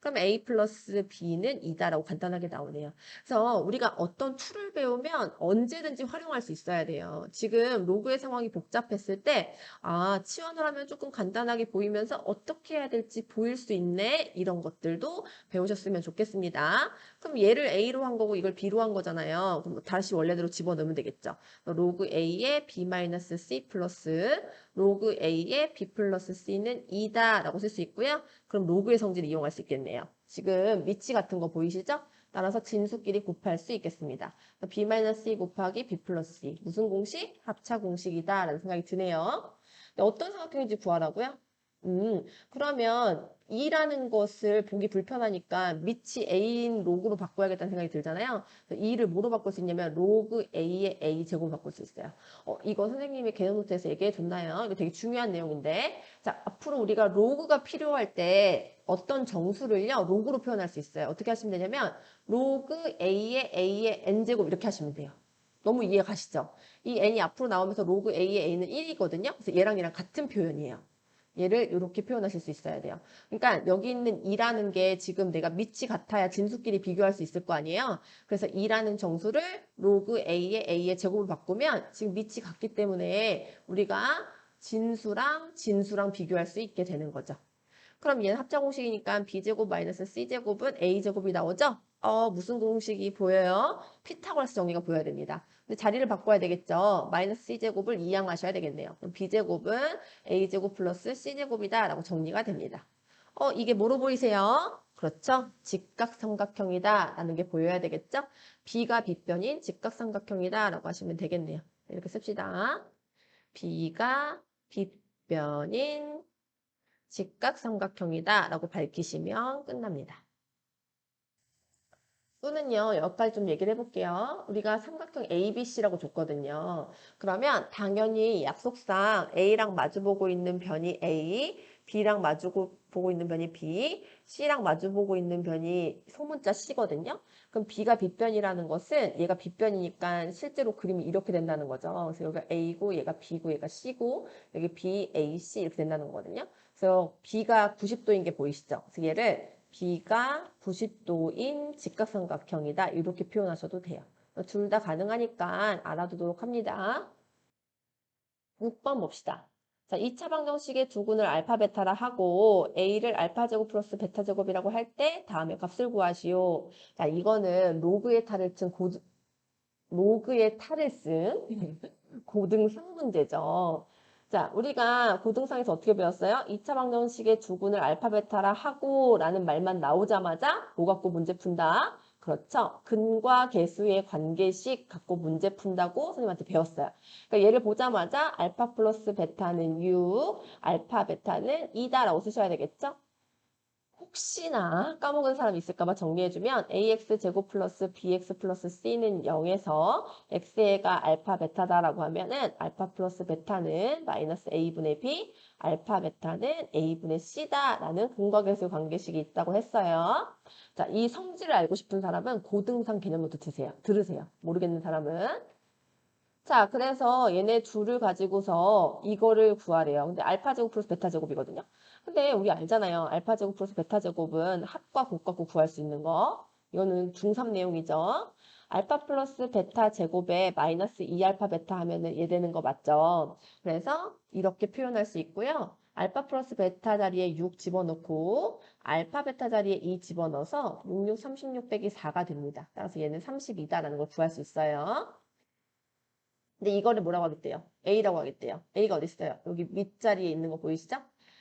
그럼 A 플러스 B는 2다라고 간단하게 나오네요. 그래서 우리가 어떤 툴을 배우면 언제든지 활용할 수 있어야 돼요. 지금 로그의 상황이 복잡했을 때 치환을 하면 조금 간단하게 보이면서 어떻게 해야 될지 보일 수 있네. 이런 것들도 배우셨으면 좋겠습니다. 그럼 얘를 A로 한 거고 이걸 B로 한 거잖아요. 그럼 다시 원래대로 집어넣으면 되겠죠. 로그 A의 B-C 플러스 로그 A의 B 플러스 C는 2다라고 쓸 수 있고요. 그럼 로그의 성질을 이용할 수 있겠네요. 지금 위치 같은 거 보이시죠? 따라서 진수끼리 곱할 수 있겠습니다. B-C 곱하기 B 플러스 C. 무슨 공식? 합차 공식이다 라는 생각이 드네요. 어떤 삼각형인지 구하라고요? 그러면 2라는 것을 보기 불편하니까 밑이 A인 로그로 바꿔야겠다는 생각이 들잖아요. 2를 뭐로 바꿀 수 있냐면 로그 A의 A 제곱으로 바꿀 수 있어요. 이거 선생님이 개념 노트에서 얘기해 줬나요? 이거 되게 중요한 내용인데. 자, 앞으로 우리가 로그가 필요할 때 어떤 정수를요, 로그로 표현할 수 있어요. 어떻게 하시면 되냐면 로그 A의 N제곱 이렇게 하시면 돼요. 너무 이해 가시죠? 이 N이 앞으로 나오면서 로그 A의 A는 1이거든요. 그래서 얘랑 같은 표현이에요. 얘를 이렇게 표현하실 수 있어야 돼요. 그러니까 여기 있는 2라는 게 지금 내가 밑이 같아야 진수끼리 비교할 수 있을 거 아니에요. 그래서 2라는 정수를 로그 A의 제곱을 바꾸면 지금 밑이 같기 때문에 우리가 진수랑 비교할 수 있게 되는 거죠. 그럼 얘는 합차 공식이니까 B제곱 마이너스 C제곱은 A제곱이 나오죠? 무슨 공식이 보여요? 피타고라스 정리가 보여야 됩니다. 근데 자리를 바꿔야 되겠죠? 마이너스 C제곱을 이항하셔야 되겠네요. 그럼 B제곱은 A제곱 플러스 C제곱이다 라고 정리가 됩니다. 이게 뭐로 보이세요? 그렇죠? 직각삼각형이다 라는 게 보여야 되겠죠? B가 B변인 직각삼각형이다 라고 하시면 되겠네요. 이렇게 씁시다. B가 B변인 직각삼각형이다 라고 밝히시면 끝납니다. 또는요, 여기까지 좀 얘기를 해볼게요. 우리가 삼각형 ABC라고 줬거든요. 그러면 당연히 약속상 A랑 마주보고 있는 변이 A, B랑 보고 있는 변이 B, C랑 마주보고 있는 변이 소문자 C거든요. 그럼 B가 빗변이라는 것은 얘가 빗변이니까 실제로 그림이 이렇게 된다는 거죠. 그래서 여기가 A고 얘가 B고 얘가 C고 여기 B, A, C 이렇게 된다는 거거든요. 그래서 B가 90도인 게 보이시죠? 그래서 얘를 B가 90도인 직각삼각형이다. 이렇게 표현하셔도 돼요. 둘 다 가능하니까 알아두도록 합니다. 6번 봅시다. 자, 2차 방정식의 두근을 알파 베타라 하고 A를 알파 제곱 플러스 베타 제곱이라고 할 때 다음에 값을 구하시오. 자, 이거는 로그의 탈을 쓴 고등상 문제죠. 자, 우리가 고등상에서 어떻게 배웠어요? 2차 방정식의 두근을 알파 베타라 하고 라는 말만 나오자마자 뭐 갖고 문제 푼다? 그렇죠. 근과 계수의 관계식 갖고 문제 푼다고 선생님한테 배웠어요. 그러니까 얘를 보자마자 알파 플러스 베타는 6, 알파 베타는 2다라고 쓰셔야 되겠죠? 혹시나 까먹은 사람 있을까 봐 정리해주면 ax 제곱 플러스 bx 플러스 c는 0에서 x가 알파 베타다라고 하면은 알파 플러스 베타는 마이너스 a분의 b, 알파 베타는 a분의 c다라는 근과계수 관계식이 있다고 했어요. 자, 이 성질을 알고 싶은 사람은 고등상 개념부터 들으세요. 모르겠는 사람은. 자, 그래서 얘네 둘을 가지고서 이거를 구하래요. 근데 알파 제곱 플러스 베타 제곱이거든요. 근데 우리 알잖아요. 알파 제곱 플러스 베타 제곱은 합과 곱 갖고 구할 수 있는 거. 이거는 중3 내용이죠. 알파 플러스 베타 제곱에 마이너스 2알파 베타 하면은 얘 되는 거 맞죠? 그래서 이렇게 표현할 수 있고요. 알파 플러스 베타 자리에 6 집어넣고 알파 베타 자리에 2 집어넣어서 66, 36 빼기 4가 됩니다. 따라서 얘는 32다라는 걸 구할 수 있어요. 근데 이거를 뭐라고 하겠대요? A라고 하겠대요. A가 어디 있어요? 여기 밑자리에 있는 거 보이시죠?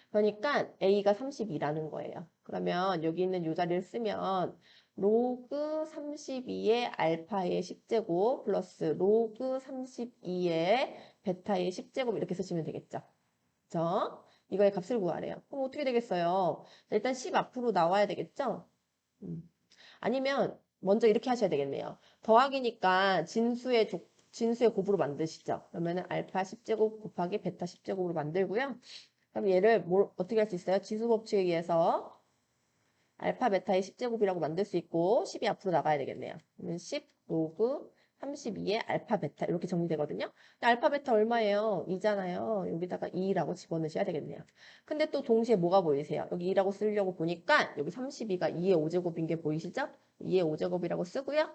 그러니까 A가 32라는 거예요. 그러면 여기 있는 이 자리를 쓰면 로그 32의 알파의 10제곱 플러스 로그 32의 베타의 10제곱 이렇게 쓰시면 되겠죠. 그죠? 이거의 값을 구하래요. 그럼 어떻게 되겠어요? 일단 10 앞으로 나와야 되겠죠? 아니면 먼저 이렇게 하셔야 되겠네요. 더하기니까 진수의 곱으로 만드시죠. 그러면은 알파 10제곱 곱하기 베타 10제곱으로 만들고요. 그럼 얘를 어떻게 할 수 있어요? 지수 법칙에 의해서 알파 베타의 10제곱이라고 만들 수 있고 10이 앞으로 나가야 되겠네요. 그러면 10 로그 32의 알파 베타 이렇게 정리되거든요. 근데 알파 베타 얼마예요? 2잖아요. 여기다가 2라고 집어넣으셔야 되겠네요. 근데 또 동시에 뭐가 보이세요? 여기 2라고 쓰려고 보니까 여기 32가 2의 5제곱인 게 보이시죠? 2의 5제곱이라고 쓰고요.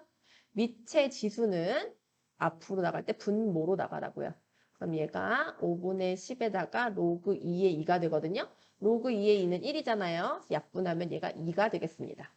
밑의 지수는 앞으로 나갈 때 분모로 나가라고요. 그럼 얘가 5분의 10에다가 로그 2의 2가 되거든요. 로그 2의 2는 1이잖아요. 약분하면 얘가 2가 되겠습니다.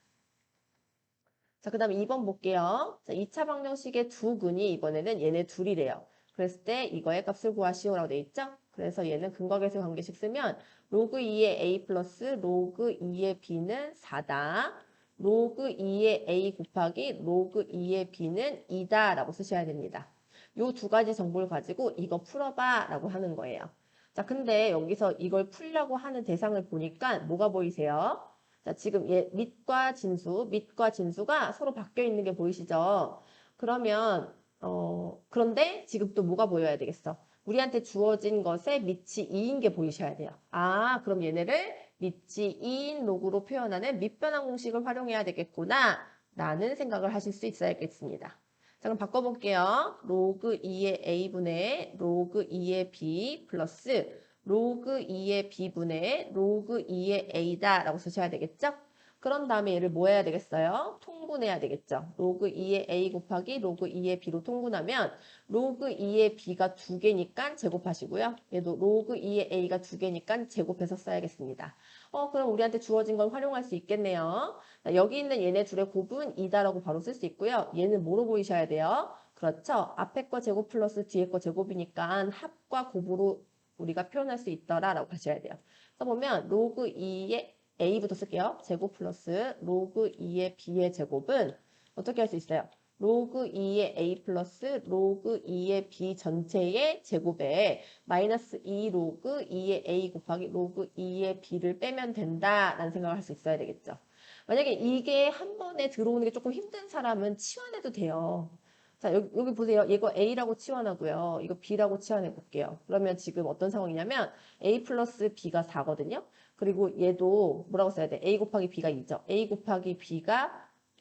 자, 그 다음에 2번 볼게요. 자, 2차 방정식의 두 근이 이번에는 얘네 둘이래요. 그랬을 때 이거의 값을 구하시오라고 돼 있죠? 그래서 얘는 근과계수 관계식 쓰면 로그 2의 a 플러스 로그 2의 b는 4다. 로그 2의 a 곱하기 로그 2의 b는 2다 라고 쓰셔야 됩니다. 요 두 가지 정보를 가지고 이거 풀어봐 라고 하는 거예요. 자, 근데 여기서 이걸 풀려고 하는 대상을 보니까 뭐가 보이세요? 자, 지금 밑과 진수가 서로 바뀌어 있는 게 보이시죠? 그러면, 그런데 지금 또 뭐가 보여야 되겠어? 우리한테 주어진 것에 밑이 2인 게 보이셔야 돼요. 아, 그럼 얘네를 밑이 2인 로그로 표현하는 밑변환 공식을 활용해야 되겠구나. 라는 생각을 하실 수 있어야겠습니다. 자, 그럼 바꿔볼게요. 로그 2의 a분의 로그 2의 b 플러스 로그 2의 b분의 로그 2의 a다라고 쓰셔야 되겠죠? 그런 다음에 얘를 뭐 해야 되겠어요? 통분해야 되겠죠? 로그 2의 a 곱하기 로그 2의 b로 통분하면 로그 2의 b가 2개니까 제곱하시고요. 얘도 로그 2의 a가 2개니까 제곱해서 써야겠습니다. 그럼 우리한테 주어진 걸 활용할 수 있겠네요. 자, 여기 있는 얘네 둘의 곱은 2다라고 바로 쓸 수 있고요. 얘는 뭐로 보이셔야 돼요? 그렇죠. 앞에 거 제곱 플러스 뒤에 거 제곱이니까 합과 곱으로 우리가 표현할 수 있더라라고 하셔야 돼요. 써보면 로그 2의 a부터 쓸게요. 제곱 플러스 로그 2의 b의 제곱은 어떻게 할 수 있어요? 로그 2의 a 플러스 로그 2의 b 전체의 제곱에 마이너스 2 로그 2의 a 곱하기 로그 2의 b를 빼면 된다라는 생각을 할 수 있어야 되겠죠. 만약에 이게 한 번에 들어오는 게 조금 힘든 사람은 치환해도 돼요. 자, 여기 보세요. 이거 A라고 치환하고요. 이거 B라고 치환해 볼게요. 그러면 지금 어떤 상황이냐면 A 플러스 B가 4거든요. 그리고 얘도 뭐라고 써야 돼? A 곱하기 B가 2죠. A 곱하기 B가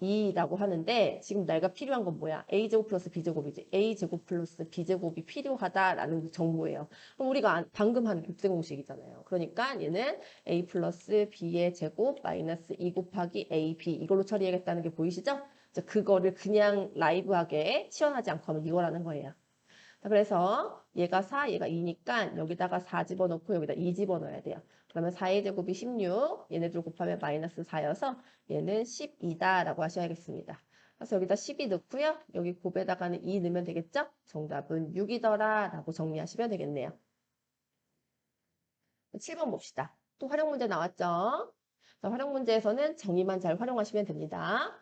2라고 하는데 지금 내가 필요한 건 뭐야? A제곱 플러스 B제곱이지. A제곱 플러스 B제곱이 필요하다라는 정보예요. 그럼 우리가 방금 한 곱셈 공식이잖아요. 그러니까 얘는 A 플러스 B의 제곱 마이너스 2 곱하기 AB 이걸로 처리하겠다는 게 보이시죠? 그거를 그냥 라이브하게 치환하지 않고 하면 이거라는 거예요. 자, 그래서 얘가 4, 얘가 2니까 여기다가 4 집어넣고 여기다 2 집어넣어야 돼요. 그러면 4의 제곱이 16, 얘네들 곱하면 마이너스 4여서 얘는 12다라고 하셔야겠습니다. 그래서 여기다 12 넣고요. 여기 곱에다가는 2 넣으면 되겠죠? 정답은 6이더라 라고 정리하시면 되겠네요. 7번 봅시다. 또 활용 문제 나왔죠? 자, 활용 문제에서는 정의만 잘 활용하시면 됩니다.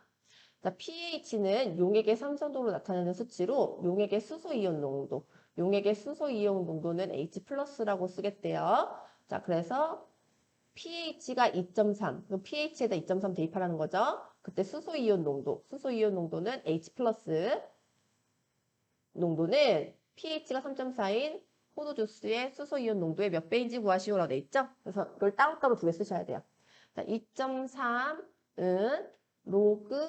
자, pH는 용액의 산소도로 나타내는 수치로 용액의 수소이온 농도, 용액의 수소이온 농도는 H+라고 쓰겠대요. 자, 그래서 pH가 2.3, 그럼 pH에다 2.3 대입하라는 거죠. 그때 수소이온 농도는 H+, 농도는 pH가 3.4인 포도 주스의 수소이온 농도의 몇 배인지 구하시오라고 돼 있죠. 그래서 이걸 따로따로 두 개 쓰셔야 돼요. 자, 2.3은 로그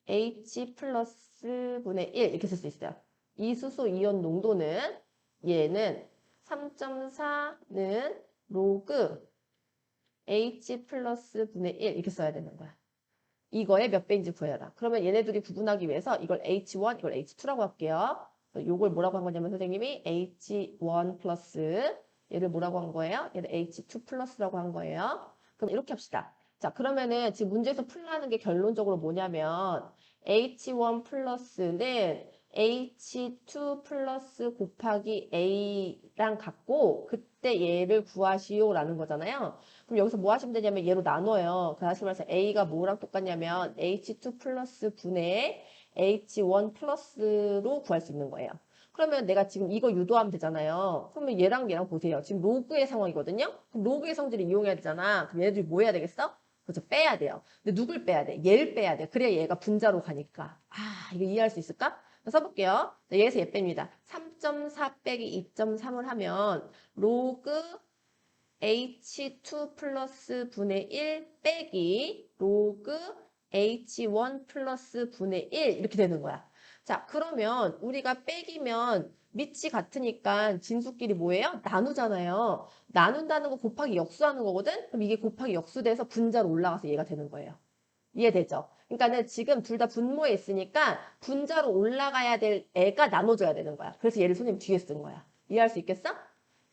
H 플러스 분의 1 이렇게 쓸 수 있어요. 이 수소 이온 농도는 얘는 3.4는 로그 H 플러스 분의 1 이렇게 써야 되는 거야. 이거의 몇 배인지 구해라. 그러면 얘네들이 구분하기 위해서 이걸 H1, 이걸 H2라고 할게요. 이걸 뭐라고 한 거냐면 선생님이 H1 플러스 얘를 뭐라고 한 거예요? 얘를 H2 플러스라고 한 거예요. 그럼 이렇게 합시다. 자, 그러면은 지금 문제에서 풀라는 게 결론적으로 뭐냐면 H1 플러스는 H2 플러스 곱하기 A랑 같고 그때 얘를 구하시오라는 거잖아요. 그럼 여기서 뭐 하시면 되냐면 얘로 나눠요. 다시 말해서 A가 뭐랑 똑같냐면 H2 플러스 분의 H1 플러스로 구할 수 있는 거예요. 그러면 내가 지금 이거 유도하면 되잖아요. 그러면 얘랑 보세요. 지금 로그의 상황이거든요. 그럼 로그의 성질을 이용해야 되잖아. 그럼 얘네들이 뭐 해야 되겠어? 그렇죠. 빼야 돼요. 근데 누굴 빼야 돼? 얘를 빼야 돼. 그래야 얘가 분자로 가니까. 아, 이거 이해할 수 있을까? 써볼게요. 얘에서 얘 뺍니다. 3.4 빼기 2.3을 하면 로그 H2 플러스 분의 1 빼기 로그 H1 플러스 분의 1 이렇게 되는 거야. 자, 그러면 우리가 빼기면 밑이 같으니까 진수끼리 뭐예요? 나누잖아요. 나눈다는 거 곱하기 역수하는 거거든? 그럼 이게 곱하기 역수돼서 분자로 올라가서 얘가 되는 거예요. 이해되죠? 그러니까는 지금 둘 다 분모에 있으니까 분자로 올라가야 될 애가 나눠줘야 되는 거야. 그래서 얘를 선생님 뒤에 쓴 거야. 이해할 수 있겠어?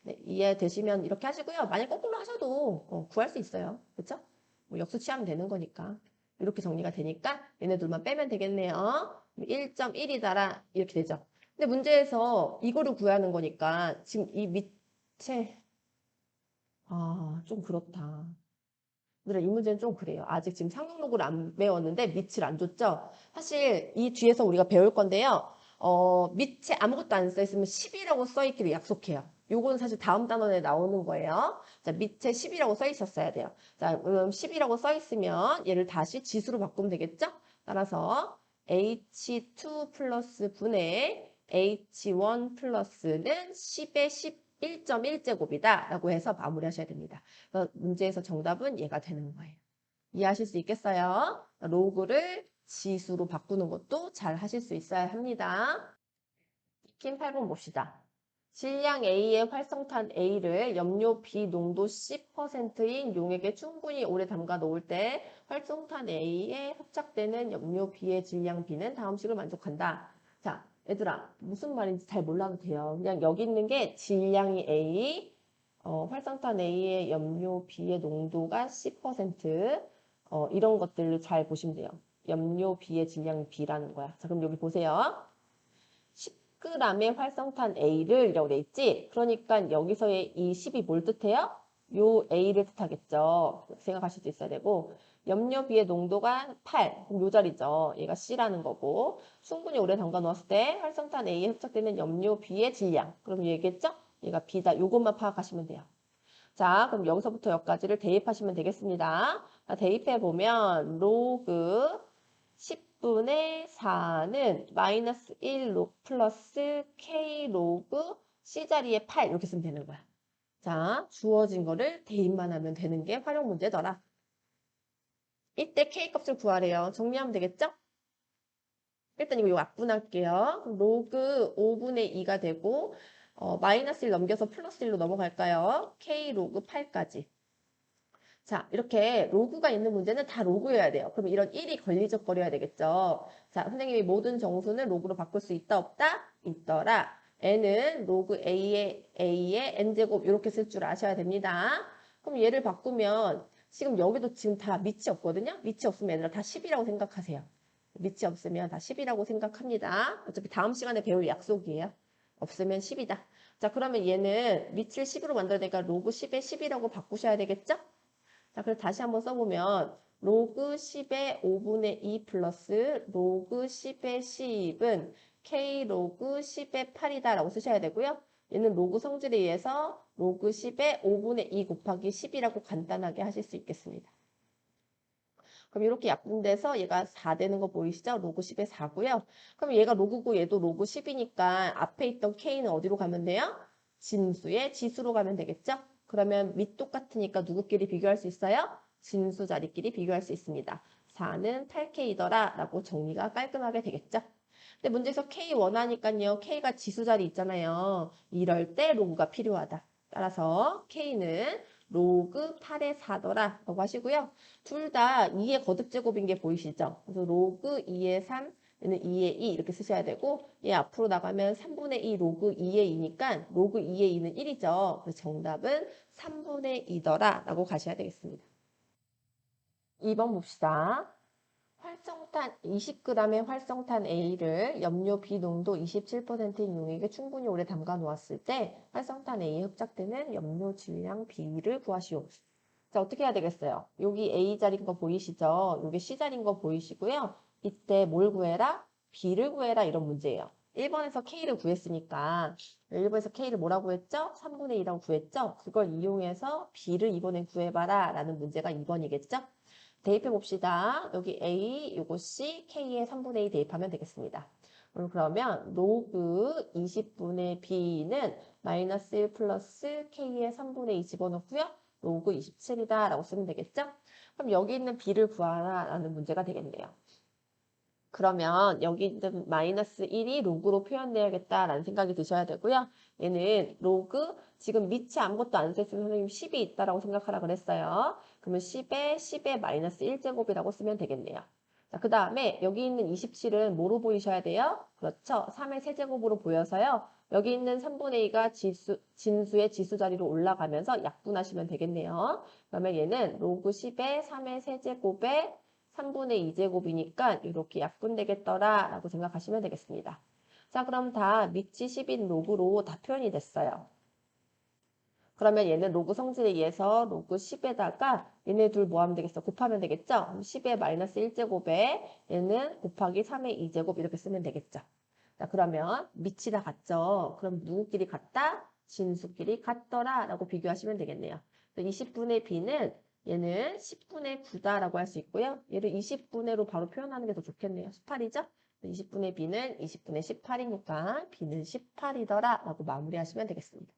네, 이해되시면 이렇게 하시고요. 만약 거꾸로 하셔도 구할 수 있어요. 그렇죠? 뭐 역수 취하면 되는 거니까. 이렇게 정리가 되니까 얘네 둘만 빼면 되겠네요. 1.1이다라 이렇게 되죠. 근데 문제에서 이거를 구하는 거니까 지금 이 밑에 좀 그렇다. 이 문제는 좀 그래요. 아직 지금 상용록을 안 배웠는데 밑을 안 줬죠? 사실 이 뒤에서 우리가 배울 건데요. 밑에 아무것도 안 써있으면 10이라고 써있기를 약속해요. 요거는 사실 다음 단원에 나오는 거예요. 자, 밑에 10이라고 써있었어야 돼요. 자, 그럼 10이라고 써있으면 얘를 다시 지수로 바꾸면 되겠죠? 따라서 H2 플러스 분의 H1 플러스는 10의 10 1.1제곱이다 라고 해서 마무리하셔야 됩니다. 문제에서 정답은 얘가 되는 거예요. 이해하실 수 있겠어요? 로그를 지수로 바꾸는 것도 잘 하실 수 있어야 합니다. 익힌 8번 봅시다. 질량 A의 활성탄 A를 염료 B 농도 10%인 용액에 충분히 오래 담가 놓을 때 활성탄 A에 합작되는 염료 B의 질량 B는 다음 식을 만족한다. 자, 얘들아 무슨 말인지 잘 몰라도 돼요. 그냥 여기 있는 게 질량이 A, 활성탄 A의 염료 B의 농도가 10%, 이런 것들을 잘 보시면 돼요. 염료 B의 질량이 B라는 거야. 자, 그럼 여기 보세요. 10g의 활성탄 A를 이라고 돼 있지? 그러니까 여기서의 이 10이 뭘 뜻해요? 요 A를 뜻하겠죠. 생각하실 수 있어야 되고 염료 B의 농도가 8, 그럼 요 자리죠. 얘가 C라는 거고 충분히 오래 담가 놓았을 때 활성탄 A에 흡착되는 염료 B의 질량. 그럼 얘겠죠? 얘가 B다. 요것만 파악하시면 돼요. 자, 그럼 여기서부터 여기까지를 대입하시면 되겠습니다. 자, 대입해보면 로그 10분의 4는 마이너스 1 플러스 K 로그 C 자리에 8 이렇게 쓰면 되는 거야. 자, 주어진 거를 대입만 하면 되는 게 활용 문제더라. 이때 K값을 구하래요. 정리하면 되겠죠? 일단 이거 약분할게요. 그럼 로그 5분의 2가 되고 마이너스 1 넘겨서 플러스 1로 넘어갈까요? K 로그 8까지. 자, 이렇게 로그가 있는 문제는 다 로그여야 돼요. 그럼 이런 1이 걸리적거려야 되겠죠. 자, 선생님이 모든 정수는 로그로 바꿀 수 있다, 없다? 있더라. n은 로그 A의 n제곱 이렇게 쓸 줄 아셔야 됩니다. 그럼 얘를 바꾸면 지금 여기도 지금 다 밑이 없거든요. 밑이 없으면 얘들아 다 10이라고 생각하세요. 밑이 없으면 다 10이라고 생각합니다. 어차피 다음 시간에 배울 약속이에요. 없으면 10이다. 자, 그러면 얘는 밑을 10으로 만들어야 되니까 로그 10에 10이라고 바꾸셔야 되겠죠? 자, 그래서 다시 한번 써보면 로그 10의 5분의 2 플러스 로그 10의 10은 K 로그 10의 8이다 라고 쓰셔야 되고요. 얘는 로그 성질에 의해서 로그 10의 5분의 2 곱하기 10이라고 간단하게 하실 수 있겠습니다. 그럼 이렇게 약분돼서 얘가 4 되는 거 보이시죠? 로그 10의 4고요. 그럼 얘가 로그고 얘도 로그 10이니까 앞에 있던 K는 어디로 가면 돼요? 진수의 지수로 가면 되겠죠? 그러면 밑 똑같으니까 누구끼리 비교할 수 있어요? 진수 자리끼리 비교할 수 있습니다. 4는 8K더라 라고 정리가 깔끔하게 되겠죠? 근데 문제에서 K 원하니까요. K가 지수 자리 있잖아요. 이럴 때 로그가 필요하다. 따라서 K는 로그 8의 4더라 라고 하시고요. 둘 다 2의 거듭제곱인 게 보이시죠? 그래서 로그 2의 3, 얘는 2의 2 이렇게 쓰셔야 되고 얘 앞으로 나가면 3분의 2 로그 2의 2니까 로그 2의 2는 1이죠. 그래서 정답은 3분의 2더라 라고 가셔야 되겠습니다. 2번 봅시다. 활성탄 20g의 활성탄 A를 염료 B 농도 27%인 용액에 충분히 오래 담가 놓았을 때 활성탄 A에 흡착되는 염료 질량 B를 구하시오. 자, 어떻게 해야 되겠어요? 여기 A 자리인 거 보이시죠? 여기 C 자리인 거 보이시고요. 이때 뭘 구해라? B를 구해라 이런 문제예요. 1번에서 K를 구했으니까 1번에서 K를 뭐라고 했죠? 3분의 2라고 구했죠? 그걸 이용해서 B를 이번엔 구해봐라 라는 문제가 2번이겠죠? 대입해 봅시다. 여기 A, 요거 C, K의 3분의 2 대입하면 되겠습니다. 그러면 로그 20분의 B는 마이너스 1 플러스 K의 3분의 2 집어넣고요. 로그 27이다 라고 쓰면 되겠죠? 그럼 여기 있는 B를 구하라라는 문제가 되겠네요. 그러면 여기 있는 마이너스 1이 로그로 표현되어야겠다라는 생각이 드셔야 되고요. 얘는 로그 지금 밑이 아무것도 안 써있으면 선생님 10이 있다라고 생각하라 그랬어요. 그러면 10에 마이너스 1제곱이라고 쓰면 되겠네요. 자, 그 다음에 여기 있는 27은 뭐로 보이셔야 돼요? 그렇죠. 3의 세제곱으로 보여서요. 여기 있는 3분의 2가 진수의 지수 자리로 올라가면서 약분하시면 되겠네요. 그러면 얘는 로그 10의 3의 세제곱에 3분의 2제곱이니까 이렇게 약분되겠더라 라고 생각하시면 되겠습니다. 자, 그럼 다 밑이 10인 로그로 다 표현이 됐어요. 그러면 얘는 로그 성질에 의해서 로그 10에다가 얘네 둘 뭐 하면 되겠어? 곱하면 되겠죠? 10의 마이너스 1제곱에 얘는 곱하기 3의 2제곱 이렇게 쓰면 되겠죠? 자, 그러면 밑이 다 같죠? 그럼 누구끼리 같다? 진수끼리 같더라 라고 비교하시면 되겠네요. 20분의 b는 얘는 10분의 9다라고 할 수 있고요. 얘를 20분의로 바로 표현하는 게 더 좋겠네요. 18이죠? 20분의 b는 20분의 18이니까 b는 18이더라 라고 마무리하시면 되겠습니다.